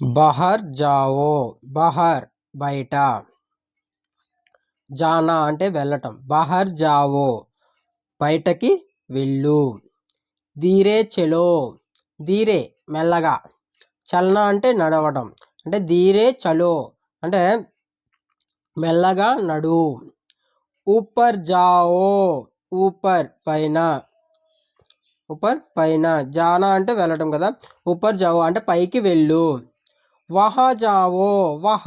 బహర్ జావో, బహర్ బయట, జానా అంటే వెళ్ళటం. బహర్ జావో బయటకి వెళ్ళు. ధీరే చలో, ధీరే మెల్లగా, చలనా అంటే నడవడం, అంటే ధీరే చలో అంటే మెల్లగా నడు. ఊపర్ జావో, ఊపర్ పైన, ఊపర్ పైన, జానా అంటే వెళ్ళటం కదా. ఊపర్ జావో అంటే పైకి వెళ్ళు. వహ జావో, వహ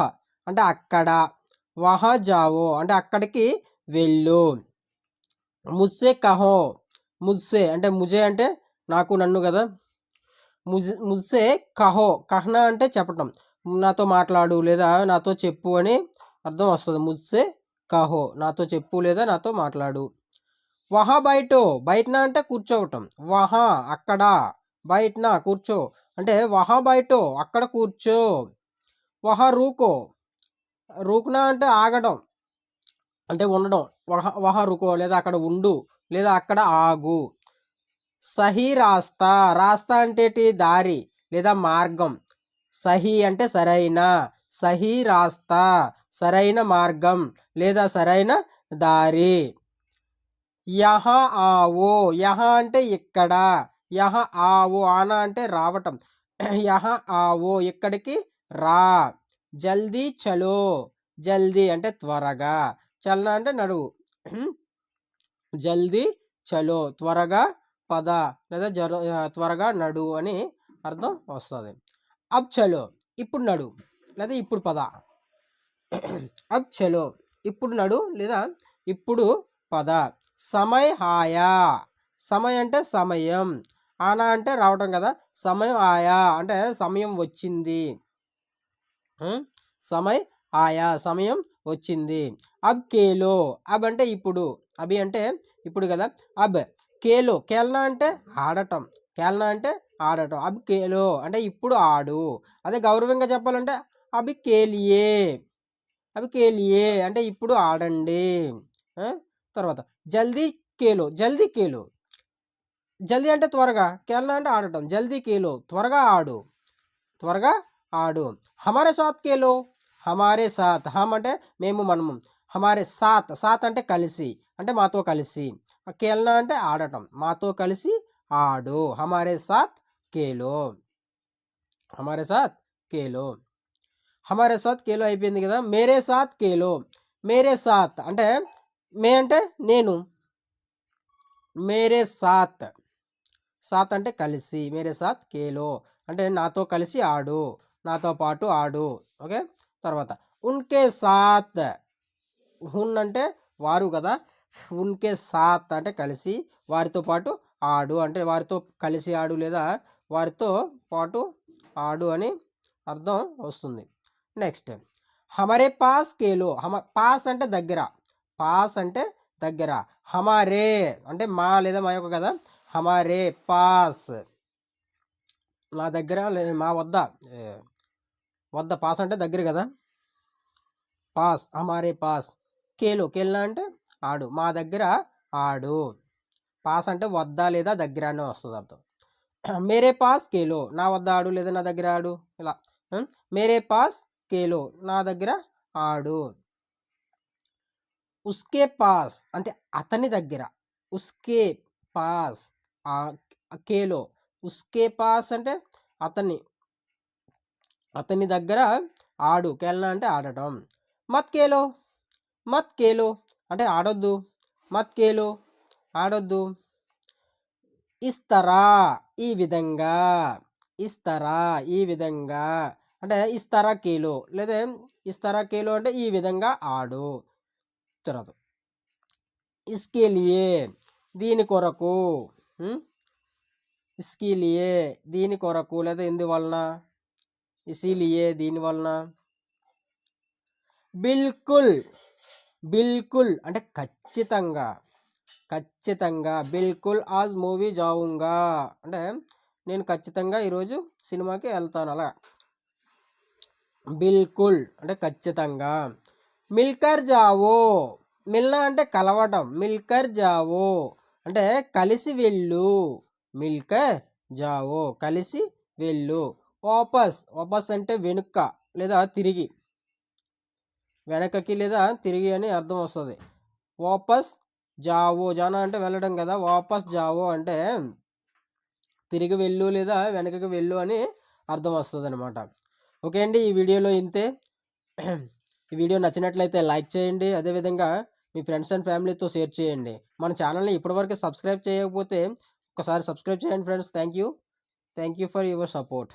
అంటే అక్కడ, వహ జావో అంటే అక్కడికి వెళ్ళు. ముజ్సే కహో, ముజ్సే అంటే ముజే అంటే నాకు నన్ను కదా. ముజ్సే కహో, కహనా అంటే చెప్పటం, నాతో మాట్లాడు లేదా నాతో చెప్పు అని అర్థం వస్తుంది. ముజ్సే కహో నాతో చెప్పు లేదా నాతో మాట్లాడు. వహా బయటో, బయటన అంటే కూర్చోవటం. వహా అక్కడ, బయటన కూర్చో అంటే వహా బయటో అక్కడ కూర్చో. వహా రూకో, రూకునా అంటే ఆగడం అంటే ఉండడం. వహా రుకో లేదా అక్కడ ఉండు లేదా అక్కడ ఆగు. సహీ రాస్తా, రాస్తా అంటే దారి లేదా మార్గం. సహీ అంటే సరైన, సహీ రాస్తా సరైన మార్గం లేదా సరైన దారి. యహ ఆవో, యహ అంటే ఇక్కడ, యహ ఆవో ఆనా అంటే రావటం. యహ ఆవో ఇక్కడికి రా. జల్దీ చలో, జల్దీ అంటే త్వరగా, చలనా అంటే నడువు. జల్దీ చలో త్వరగా పద లేదా త్వరగా నడు అని అర్థం వస్తుంది. అబ్ చలో ఇప్పుడు నడు లేదా ఇప్పుడు పద. అబ్ చలో ఇప్పుడు నడు లేదా ఇప్పుడు పద. సమయ్ ఆయా, సమయ్ అంటే సమయం, ఆనా అంటే రావటం కదా. సమయం ఆయా అంటే సమయం వచ్చింది. సమయ్ ఆయా సమయం వచ్చింది. అబ్ కేలో, అబ్ అంటే ఇప్పుడు, అభి అంటే ఇప్పుడు కదా. అబ్ కేలో, కేల్నా అంటే ఆడటం, కేల్నా అంటే ఆడటం. అబ్ కేలో అంటే ఇప్పుడు ఆడు. అదే గౌరవంగా చెప్పాలంటే అభి కేలియే, అభి కేలియే అంటే ఇప్పుడు ఆడండి. తర్వాత జల్దీ కేలో, జల్దీ కేలో, జల్దీ అంటే త్వరగా, కేల్నా అంటే ఆడటం. జల్దీ కేలో త్వరగా ఆడు, త్వరగా ఆడు. హమారే సాత్ కేలో, హమారే సాత్, హమ్ అంటే మేము మనము, హమారే సాత్, సాత్ అంటే కలిసి అంటే మాతో కలిసి. కేల్నా అంటే ఆడటం, మాతో కలిసి ఆడు. హమారే సాత్ కేలో, హమారే సాత్ కేలో. హమారే సాత్ కేలో అయిపోయింది కదా. మేరే సాత్ కేలో, మేరే సాత్ అంటే మే అంటే నేను, మేరే సాత్, సాత్ అంటే కలిసి, మేరే సాత్ కేలో అంటే నాతో కలిసి ఆడు, నాతో పాటు ఆడు. ఓకే. తర్వాత ఉన్కే సాత్, హున్ అంటే వారు కదా. ఉన్కే సాత్ అంటే కలిసి, వారితో పాటు ఆడు అంటే వారితో కలిసి ఆడు లేదా వారితో పాటు ఆడు అని అర్థం వస్తుంది. నెక్స్ట్ హమారే పాస్ కేలో, పాస్ అంటే దగ్గర, పాస్ అంటే దగ్గర. హమారే అంటే మా లేదా మా యొక్క కదా. హమారే పాస్ నా దగ్గర, మా వద్ద, వద్ద, పాస్ అంటే దగ్గర కదా. పాస్ హమారే పాస్. కేలో, కేల్నా అంటే ఆడు, మా దగ్గర ఆడు. పాస్ అంటే వద్ద లేదా దగ్గర అని వస్తుంది అర్థం. మేరే పాస్ కేలో నా వద్ద ఆడు లేదా నా దగ్గర ఆడు ఇలా. మేరే పాస్ కేలో నా దగ్గర ఆడు. ఉస్కే పాస్ అంటే అతని దగ్గర, ఉస్కే పాస్ కేలో, ఉస్కే పాస్ అంటే అతన్ని, అతని దగ్గర ఆడు. కేల్నా అంటే ఆడటం. మత్ కేలో, మత్ కేలో అంటే ఆడొద్దు, మత్ కేలో ఆడొద్దు. ఇస్తరా ఈ విధంగా, ఇస్తరా ఈ విధంగా అంటే ఇస్తరా కేలో లేదా ఇస్తరా కేలో అంటే ఈ విధంగా ఆడు. తర్వాత ఇస్కేలియే దీని కొరకు, ఇస్కేలియే దీని కొరకు లేదా ఎందువలన, ఇసిలియే దీని వలన. బిల్కుల్, బిల్కుల్ అంటే ఖచ్చితంగా, ఖచ్చితంగా. బిల్కుల్ ఆజ్ మూవీ జావుంగా అంటే నేను ఖచ్చితంగా ఈరోజు సినిమాకి వెళ్తాను అలా. బిల్కుల్ అంటే ఖచ్చితంగా. మిల్కర్ జావో, మిల్నా అంటే కలవటం, మిల్కర్ జావో అంటే కలిసి వెళ్ళు, మిల్కర్ జావో కలిసి వెళ్ళు. వాపస్, వాపస్ అంటే వెనుక లేదా తిరిగి, వెనకకి లేదా తిరిగి అని అర్థం వస్తుంది. వాపస్ జావో, జానా అంటే వెళ్ళడం కదా, వాపస్ జావో అంటే తిరిగి వెళ్ళు లేదా వెనకకి వెళ్ళు అని అర్థం వస్తుంది అనమాట. ఓకే అండి, ఈ వీడియోలో ఇంతే. ఈ వీడియో నచ్చినట్లయితే లైక్ చేయండి, అదేవిధంగా మీ ఫ్రెండ్స్ అండ్ ఫ్యామిలీతో షేర్ చేయండి. మన ఛానల్ని ఇప్పటివరకు సబ్స్క్రైబ్ చేయకపోతే ఒకసారి సబ్స్క్రైబ్ చేయండి friends. Thank you for your support.